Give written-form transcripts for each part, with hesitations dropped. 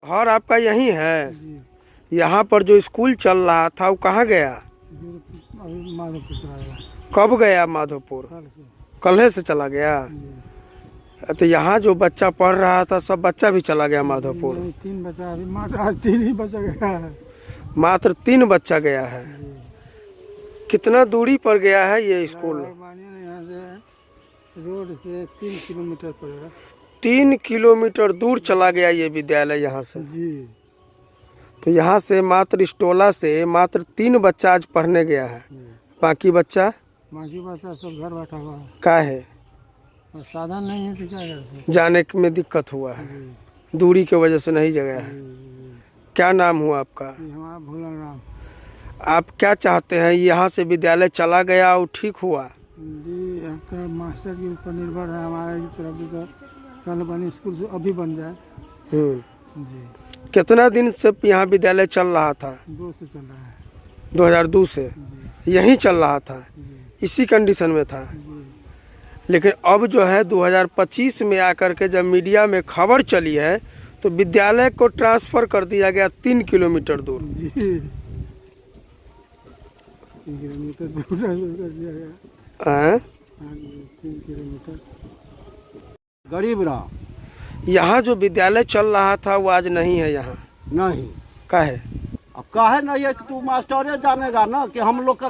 घर आपका यही है? जी। यहाँ पर जो स्कूल चल रहा था वो कहाँ गया? अभी माधोपुर चला गया कब गया माधोपुर? कल से। कल से चला गया? जी। तो यहाँ जो बच्चा पढ़ रहा था सब बच्चा भी चला गया माधोपुर? नहीं, 3 बच्चा अभी मात्र आज 3 ही बचा गया है। मात्र 3 बच्चा गया है। जी। कितना दूरी पर गया है ये स्कूल? मानिए यहाँ से रोड से 3 किलोमीटर पड़ेगा। 3 किलोमीटर दूर चला गया ये विद्यालय यहाँ से। जी। तो यहाँ से मात्र इस टोला से मात्र 3 बच्चा आज पढ़ने गया है। बाकी बच्चा सब घर बैठा हुआ है। का है? और साधन नहीं है तो क्या कर सकते? जाने में दिक्कत हुआ है, दूरी की वजह से नहीं जगह है। क्या नाम हुआ आपका? हमारा भोलन राम। आप क्या चाहते हैं? यहाँ से विद्यालय चला गया और ठीक हुआ? जी, आपका मास्टर के ऊपर निर्भर है हमारा की तरफ भी तो कल बने स्कूल से अभी बन जाए। जी। कितना दिन से यहाँ विद्यालय चल रहा था? 2 से चल रहा है। 2002 से जी। यहीं चल रहा था? जी। इसी कंडीशन में था? जी। लेकिन अब जो है 2025 में आकर के जब मीडिया में खबर चली है तो विद्यालय को ट्रांसफर कर दिया गया 3 किलोमीटर दूर। जी। 3 किलोमीटर दूर कर दिया गया। हैं? 3 किलोमीटर। गरीब रहा यहाँ जो विद्यालय चल रहा था वो आज नहीं है यहाँ? नहीं। का है? अब काहे नहीं है कि तू मास्टरे जानेगा ना कि हम लोग का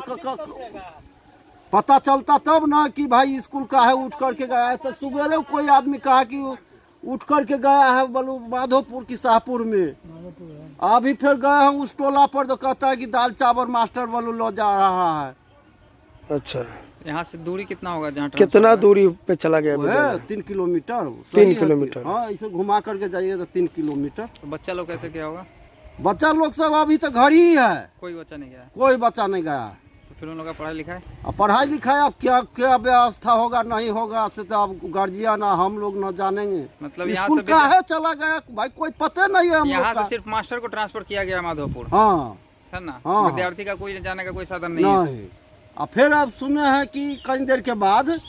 पता चलता तब ना कि भाई स्कूल का है उठ करके गया है। तो सुबह कोई आदमी कहा कि उठ करके गया है बोलो माधोपुर की शाहपुर में। अभी फिर गए हैं उस टोला पर तो कहता है कि दाल चावल मास्टर बोलो लो जा रहा है। अच्छा, यहाँ से दूरी कितना होगा जहाँ कितना दूरी पे चला गया वो है विद्यालय? 3 किलोमीटर। 3 किलोमीटर? हाँ, इसे घुमा करके जाइए तो 3 किलोमीटर। तो बच्चा लोग कैसे क्या होगा? बच्चा लोग सब अभी तो घर ही है, कोई बच्चा नहीं गया? कोई बच्चा नहीं गया। तो फिर उन लोग का पढ़ाई लिखाई? अब पढ़ाई लिखाई अब क्या क्या व्यवस्था होगा नहीं होगा से तो अब गार्जियन हम लोग न जानेंगे। मतलब यहाँ स्कूल से का है चला गया भाई कोई पता नहीं है हम यहाँ लोग से का। सिर्फ मास्टर को ट्रांसफर किया गया माधोपुर, हाँ है ना? हाँ। विद्यार्थी का कोई जाने का कोई साधन नहीं है। नहीं। अब फिर अब सुने हैं कि कई देर के बाद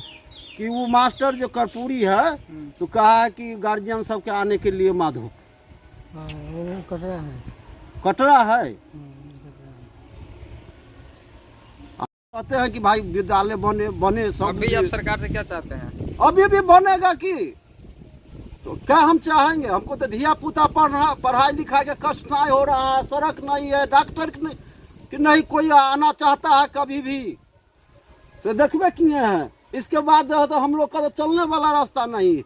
कि वो मास्टर जो कर्पूरी है तो कहा है कि गार्जियन सबके आने के लिए माधो वो कटरा है। कटरा है। कहते हैं कि भाई विद्यालय बने बने सब। अभी आप सरकार से क्या चाहते हैं? अभी भी बनेगा कि तो क्या हम चाहेंगे? हमको तो धिया पुता पढ़ाई लिखाई का कष्ट नहीं हो रहा है, सड़क नहीं है, डॉक्टर कि नहीं कोई आना चाहता है कभी भी। तो देखबे किए हैं इसके बाद तो हम लोग का तो चलने वाला रास्ता नहीं।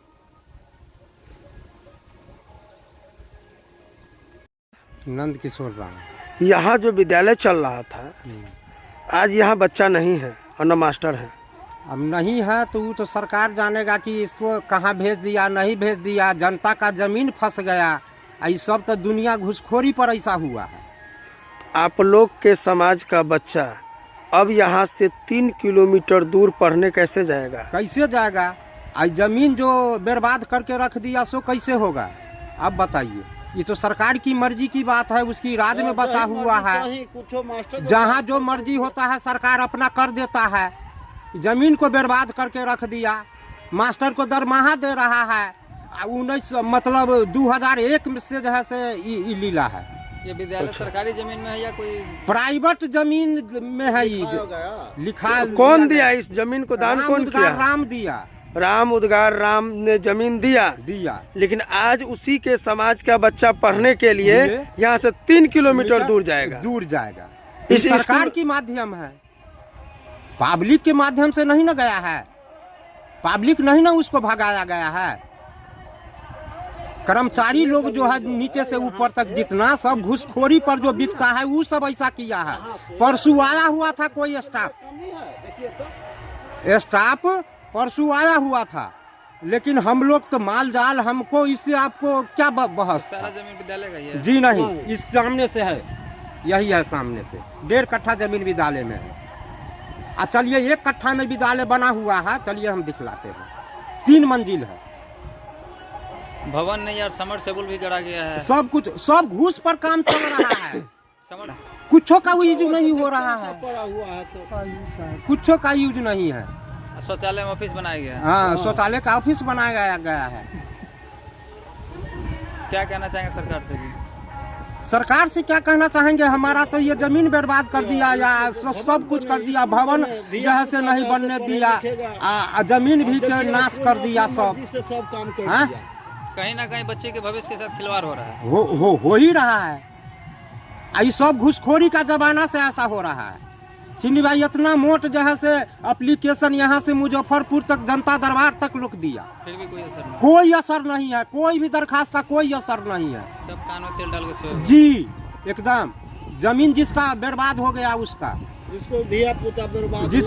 नंद किशोर राम। यहाँ जो विद्यालय चल रहा था आज यहाँ बच्चा नहीं है और न मास्टर है। अब नहीं है तो वो तो सरकार जानेगा कि इसको कहाँ भेज दिया नहीं भेज दिया। जनता का जमीन फंस गया। ये सब तो दुनिया घुसखोरी पर ऐसा हुआ है। आप लोग के समाज का बच्चा अब यहाँ से 3 किलोमीटर दूर पढ़ने कैसे जाएगा? कैसे जाएगा? आई जमीन जो बर्बाद करके रख दिया सो कैसे होगा? अब बताइए। ये तो सरकार की मर्जी की बात है, उसकी राज में बसा हुआ है। जहाँ जो मर्जी होता है सरकार अपना कर देता है। जमीन को बर्बाद करके रख दिया। मास्टर को दरमाहा दे रहा है 2001 में से जो है से लीला है। ये विद्यालय सरकारी जमीन में है या कोई प्राइवेट जमीन में है? लिखा कौन दिया इस जमीन को? दान कौन किया? राम दिया। राम उद्गार राम ने जमीन दिया। लेकिन आज उसी के समाज का बच्चा पढ़ने के लिए यहाँ से 3 किलोमीटर दूर जाएगा। इस सरकार की माध्यम है, पब्लिक के माध्यम से नहीं ना गया है। पब्लिक नहीं ना उसको भगाया गया है। कर्मचारी लोग जो है नीचे से ऊपर तक जितना सब घुसखोरी पर जो बिकता है वो सब ऐसा किया है। परसों आया हुआ था कोई स्टाफ परसों आया हुआ था, लेकिन हम लोग तो माल जाल, हमको इससे आपको क्या बहस? सारा जमीन विद्यालय का ही है? जी नहीं, इस सामने से है, यही है सामने से 1.5 कट्ठा जमीन विद्यालय में है। चलिए 1 कट्ठा में विद्यालय बना हुआ है, चलिए हम दिखलाते हैं। 3 मंजिल है। भवन नहीं यार, समरसेबुल भी गड़ा गया है। सब कुछ सब घूस पर काम चल रहा है। कुछो का यूज नहीं हो रहा है। कुछो का यूज नहीं है। शौचालय में ऑफिस बनाया गया है। हाँ, शौचालय का ऑफिस बनाया गया है। क्या कहना चाहेंगे सरकार से भी? सरकार से क्या कहना चाहेंगे, हमारा तो ये जमीन बर्बाद कर दिया या सब कुछ कर दिया, भवन जहाँ से नहीं बनने दिया, जमीन भी के नाश कर दिया सब। सब काम कर हाँ? दिया। कहीं ना कहीं बच्चे के भविष्य के साथ खिलवाड़ हो रहा है। हो ही रहा है। ये सब घुसखोरी का जमाना से ऐसा हो रहा है। चिन्नी भाई इतना मोट जहाँ से एप्लीकेशन यहाँ से मुजफ्फरपुर तक जनता दरबार तक लोग दिया, फिर भी कोई असर नहीं। कोई असर नहीं है, कोई भी दरखास्त का कोई असर नहीं है। सब कान में तेल डाल के सोए हुए। जी एकदम, जमीन जिसका बर्बाद हो गया उसका, जिसको धिया पुता बर्बाद जिसका